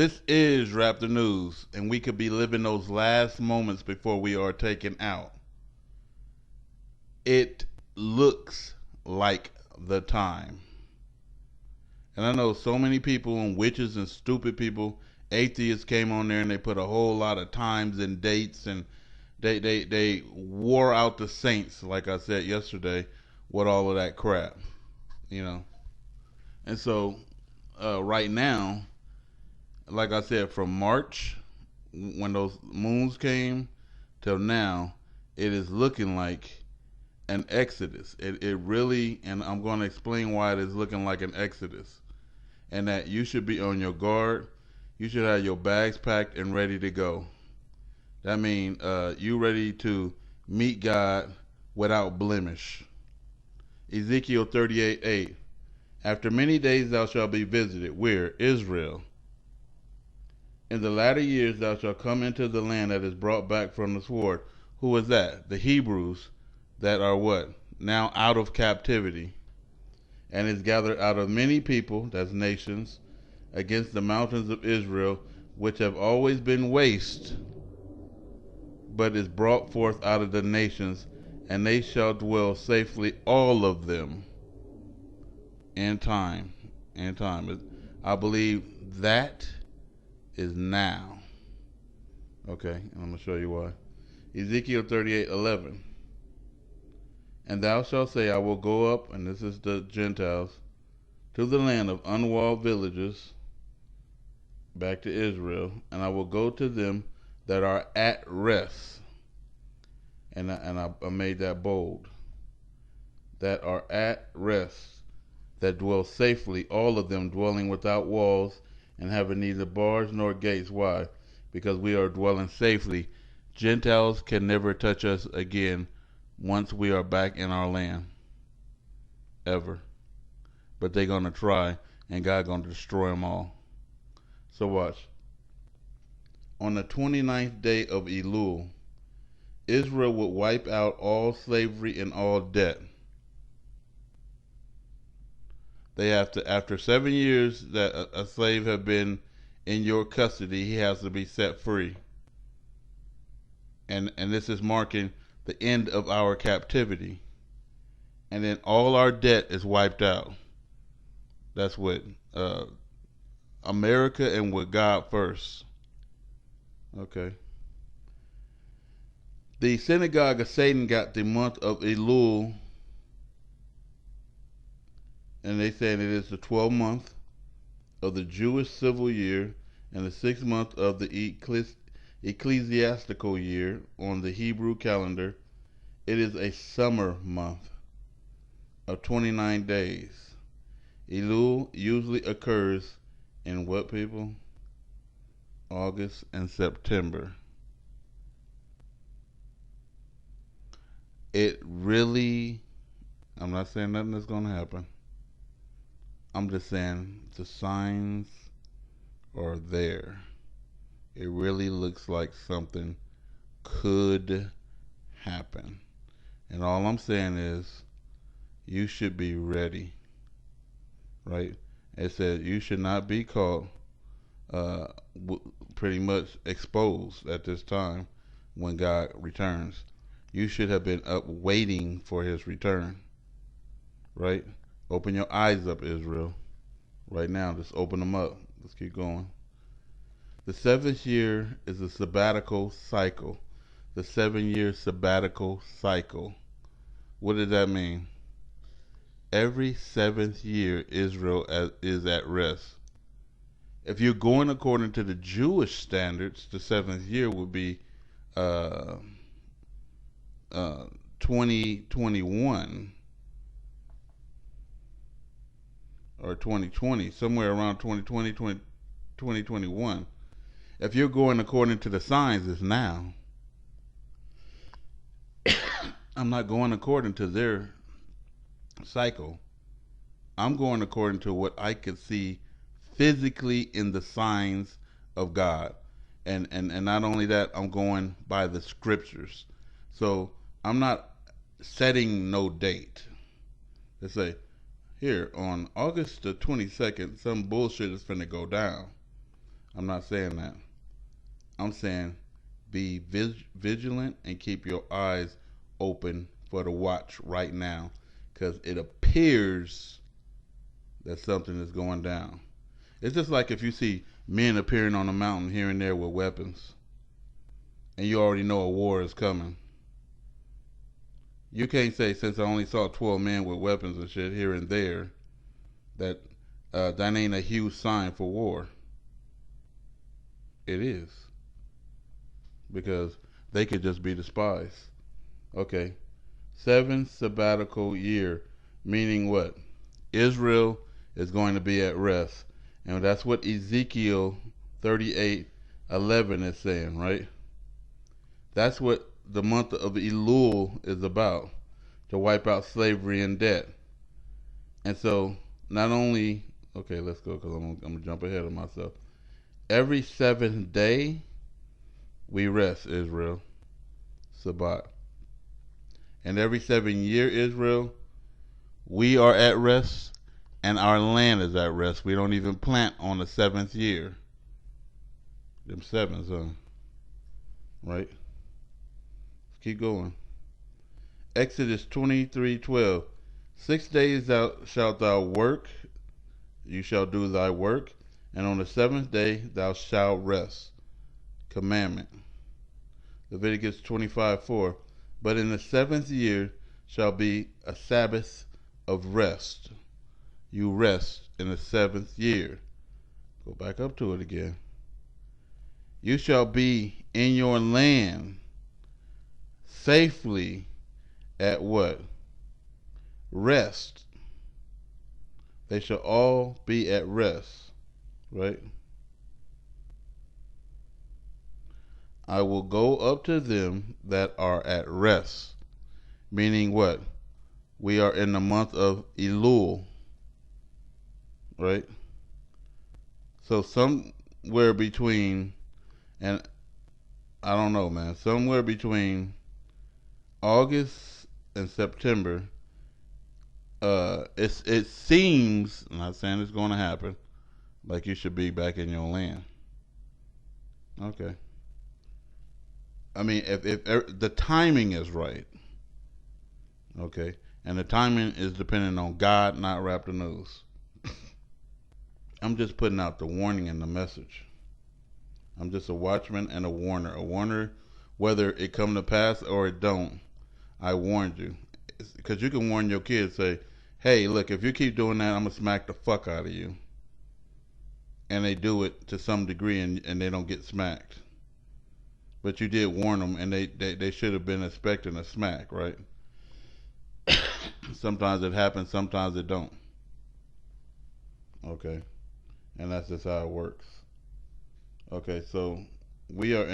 This is Raptor News, and we could be living those last moments before we are taken out. It looks like the time. And I know so many people and witches and stupid people, atheists came on there and they put a whole lot of times and dates, and they wore out the saints, like I said yesterday, with all of that crap, you know. And so right now, like I said, from March, when those moons came, till now, it is looking like an exodus. It really, and I'm going to explain why it is looking like an exodus. And that you should be on your guard. You should have your bags packed and ready to go. That means you ready to meet God without blemish. Ezekiel 38:8. After many days thou shalt be visited. Where? Israel. In the latter years thou shalt come into the land that is brought back from the sword. Who is that? The Hebrews that are what? Now out of captivity. And is gathered out of many people, that's nations, against the mountains of Israel, which have always been waste, but is brought forth out of the nations, and they shall dwell safely, all of them, in time. In time. I believe that is now. Okay, and I'm going to show you why. Ezekiel 38:11. And thou shalt say, I will go up, and this is the Gentiles, to the land of unwalled villages, back to Israel, and I will go to them that are at rest. And I made that bold. That are at rest, that dwell safely, all of them dwelling without walls, and having neither bars nor gates. Why? Because we are dwelling safely. Gentiles can never touch us again once we are back in our land. Ever. But they're going to try, and God's going to destroy them all. So watch. On the 29th day of Elul, Israel would wipe out all slavery and all debt. They have to, after 7 years that a slave have been in your custody, he has to be set free. And this is marking the end of our captivity. And then all our debt is wiped out. That's what America and with God first. Okay. The synagogue of Satan got the month of Elul, and they said it is the 12th month of the Jewish civil year and the 6th month of the ecclesiastical year on the Hebrew calendar. It is a summer month of 29 days. Elul usually occurs in what, people? August and September. It really, I'm not saying nothing is going to happen. I'm just saying the signs are there. It really looks like something could happen. And all I'm saying is you should be ready. Right? It says you should not be caught pretty much exposed at this time when God returns. You should have been up waiting for his return. Right? Open your eyes up, Israel. Right now, just open them up. Let's keep going. The 7th year is a sabbatical cycle. The 7-year sabbatical cycle. What does that mean? Every 7th year, Israel is at rest. If you're going according to the Jewish standards, the 7th year would be 2021 or 2020, somewhere around 2020, 2021. If you're going according to the signs, it's now. I'm not going according to their cycle. I'm going according to what I could see physically in the signs of God. And not only that, I'm going by the scriptures. So I'm not setting no date. Let's say, here, on August the 22nd, some bullshit is finna go down. I'm not saying that. I'm saying be vigilant and keep your eyes open for the watch right now, because it appears that something is going down. It's just like if you see men appearing on a mountain here and there with weapons, and you already know a war is coming. You can't say, since I only saw 12 men with weapons and shit here and there, that that ain't a huge sign for war. It is, because they could just be the spies. Okay, 7 sabbatical year, meaning what? Israel is going to be at rest, and that's what Ezekiel 38:11 is saying, right? That's what the month of Elul is about, to wipe out slavery and debt. And so, not only, okay, let's go, because I'm going to jump ahead of myself. Every 7th day, we rest, Israel, Sabbat. And every 7 year, Israel, we are at rest, and our land is at rest. We don't even plant on the 7th year. Them sevens, huh? Right? Let's keep going. Exodus 23:12. 6 days shalt thou work, you shall do thy work, and on the 7th day thou shalt rest. Commandment. Leviticus 25:4. But in the 7th year shall be a Sabbath of rest. You rest in the 7th year. Go back up to it again. You shall be in your land safely at what? Rest. They shall all be at rest, right? I will go up to them that are at rest. Meaning what? We are in the month of Elul, right? So somewhere between, and I don't know, man, somewhere between August and September, it seems, I'm not saying it's going to happen, like you should be back in your land. Okay. I mean, if the timing is right, okay, and the timing is dependent on God, not Raptor News. I'm just putting out the warning and the message. I'm just a watchman and a warner. A warner, whether it come to pass or it don't, I warned you. Because you can warn your kids, say, hey, look, if you keep doing that, I'm going to smack the fuck out of you. And they do it to some degree, and they don't get smacked. But you did warn them, and they should have been expecting a smack, right? Sometimes it happens, sometimes it don't. Okay. And that's just how it works. Okay, so we are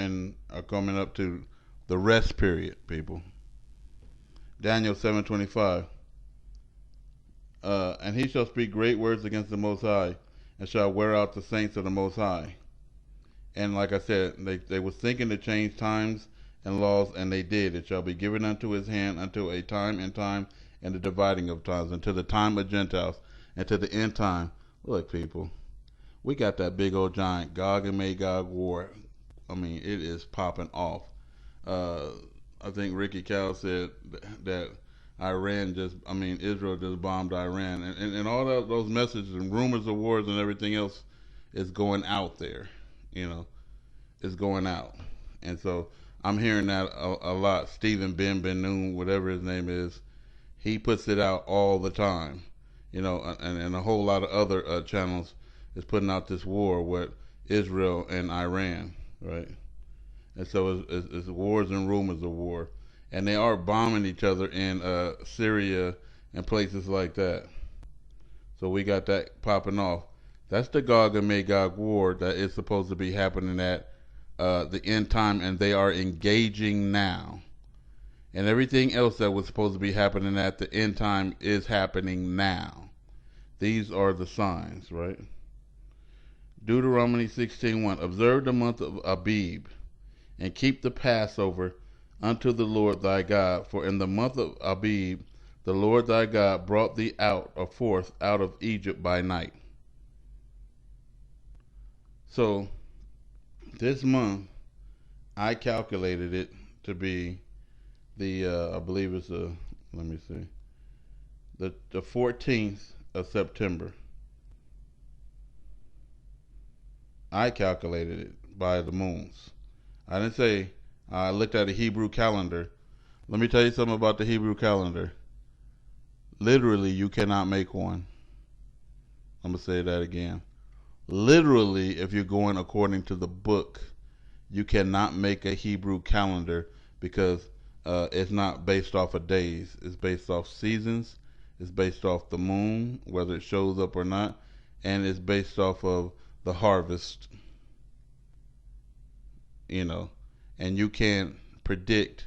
coming up to the rest period, people. Daniel 7:25. And he shall speak great words against the Most High, and shall wear out the saints of the Most High. And like I said, they was thinking to change times and laws, and they did. It shall be given unto his hand until a time and time, and the dividing of times, until the time of Gentiles, and to the end time. Look, people, we got that big old giant Gog and Magog war. I mean, it is popping off. I think Ricky Cal said that Israel just bombed Iran. And all those messages and rumors of wars and everything else is going out there. It's going out. And so I'm hearing that a lot. Stephen Ben Noon, whatever his name is, he puts it out all the time. And a whole lot of other channels is putting out this war with Israel and Iran, right? And so it's wars and rumors of war. And they are bombing each other in Syria and places like that. So we got that popping off. That's the Gog and Magog war that is supposed to be happening at the end time, and they are engaging now. And everything else that was supposed to be happening at the end time is happening now. These are the signs, right? Deuteronomy 16:1. Observe the month of Abib, and keep the Passover unto the Lord thy God. For in the month of Abib, the Lord thy God brought thee forth out of Egypt by night. So This month, I calculated it to be I believe it's let me see, the 14th of September. I calculated it by the moons. I didn't say, I looked at a Hebrew calendar. Let me tell you something about the Hebrew calendar. Literally, you cannot make one. I'm going to say that again. Literally, if you're going according to the book, you cannot make a Hebrew calendar because it's not based off of days. It's based off seasons. It's based off the moon, whether it shows up or not. And it's based off of the harvest, and you can't predict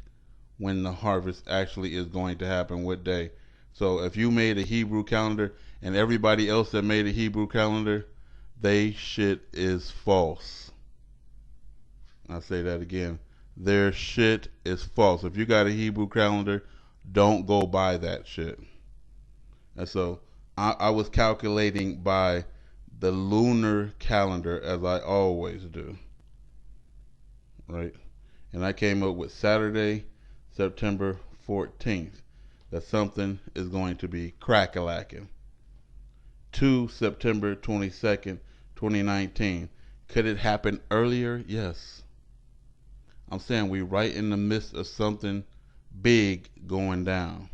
when the harvest actually is going to happen, what day. So if you made a Hebrew calendar and everybody else that made a Hebrew calendar, they shit is false. I'll say that again. Their shit is false. If you got a Hebrew calendar, don't go by that shit. And so I was calculating by the lunar calendar as I always do. Right? And I came up with Saturday, September 14th. That something is going to be crack-a-lacking. To September 22nd, 2019. Could it happen earlier? Yes. I'm saying we're right in the midst of something big going down.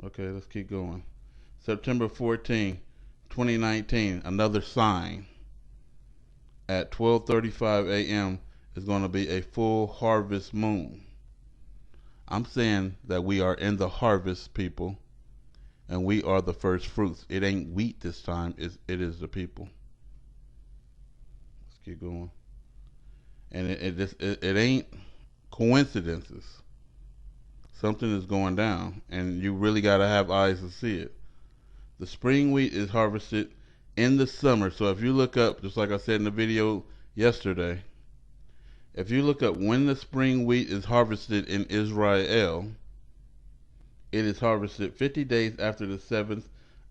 Okay, let's keep going. September 14th, 2019, another sign. At 12:35 a.m. is going to be a full harvest moon. I'm saying that we are in the harvest, people, and we are the first fruits. It ain't wheat this time, it is the people. Let's keep going. And it ain't coincidences. Something is going down, and you really got to have eyes to see it. The spring wheat is harvested in the summer. So if you look up, just like I said in the video yesterday, if you look up when the spring wheat is harvested in Israel, it is harvested 50 days after the 7th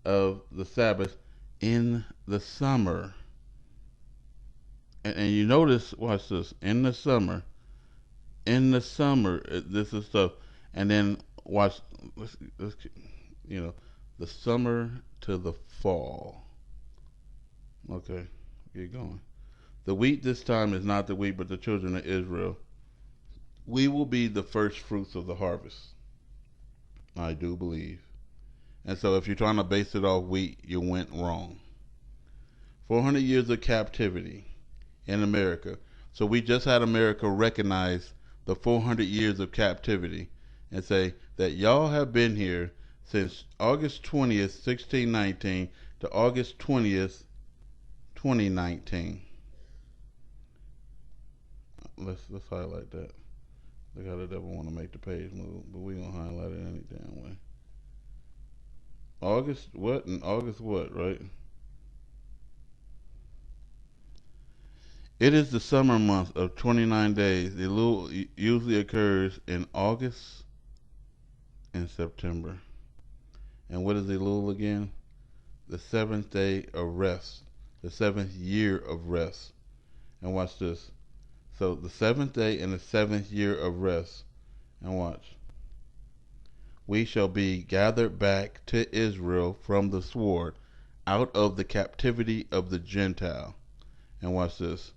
of the Sabbath in the summer. And you notice, watch this, in the summer, this is stuff. And then watch, let's the summer to the fall. Okay, keep going. The wheat this time is not the wheat, but the children of Israel. We will be the first fruits of the harvest. I do believe. And so if you're trying to base it off wheat, you went wrong. 400 years of captivity in America. So we just had America recognize the 400 years of captivity and say that y'all have been here since August 20th, 1619 to August 20th, 2019. Let's highlight that. Look how the devil want to make the page move, but we gonna highlight it any damn way. August what and August what, right? It is the summer month of 29 days. Elul usually occurs in August and September. And what is Elul again? The 7th day of rest. The 7th year of rest. And watch this. So the 7th day and the 7th year of rest. And watch. We shall be gathered back to Israel from the sword, out of the captivity of the Gentile. And watch this.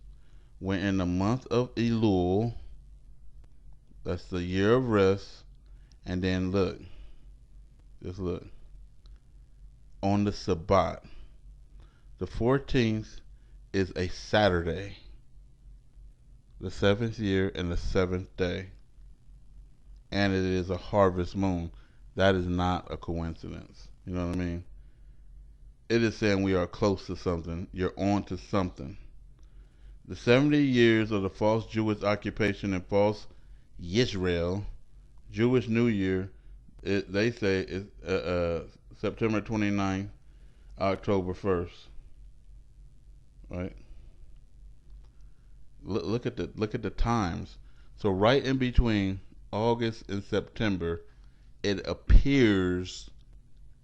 When in the month of Elul, that's the year of rest, and then look, just look, on the Sabbath, the 14th is a Saturday, the 7th year and the 7th day, and it is a harvest moon. That is not a coincidence. You know what I mean? It is saying we are close to something. You're on to something. The 70 years of the false Jewish occupation and false Yisrael, Jewish New Year, they say is September 29th, October 1st. Right? Look at the times. So right in between August and September, it appears,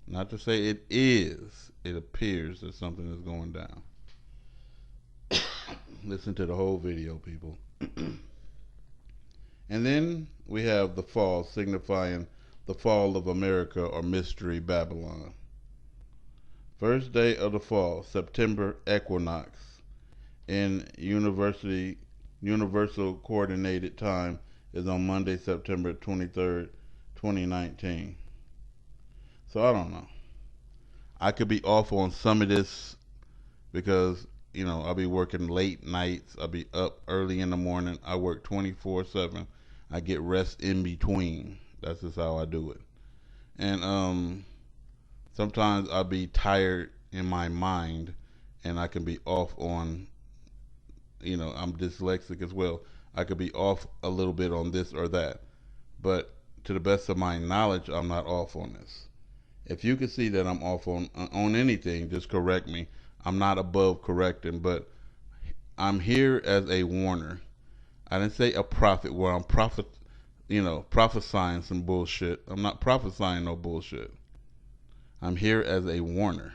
not to say it is, it appears that something is going down. Listen to the whole video, people. And then we have the fall, signifying the fall of America or Mystery Babylon. First day of the fall, September equinox in Universal Coordinated Time is on Monday, September 23rd, 2019. So I don't know. I could be off on some of this because, I'll be working late nights. I'll be up early in the morning. I work 24/7. I get rest in between. That's just how I do it. And sometimes I'll be tired in my mind and I can be off on, I'm dyslexic as well. I could be off a little bit on this or that. But to the best of my knowledge, I'm not off on this. If you can see that I'm off on anything, just correct me. I'm not above correcting, but I'm here as a warner. I didn't say a prophet where I'm prophesying some bullshit. I'm not prophesying no bullshit. I'm here as a warner.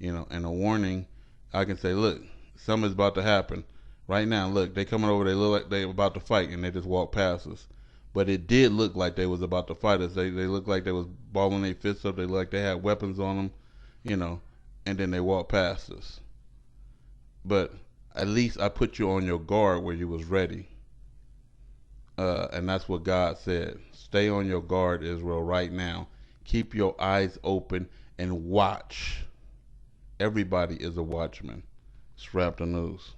And a warning, I can say, look, something's about to happen. Right now, look, they coming over, they look like they about to fight, and they just walk past us. But it did look like they was about to fight us. They looked like they was balling their fists up. They looked like they had weapons on them, and then they walked past us. But at least I put you on your guard where you was ready. And that's what God said. Stay on your guard, Israel, right now. Keep your eyes open and watch. Everybody is a watchman. Strap the news.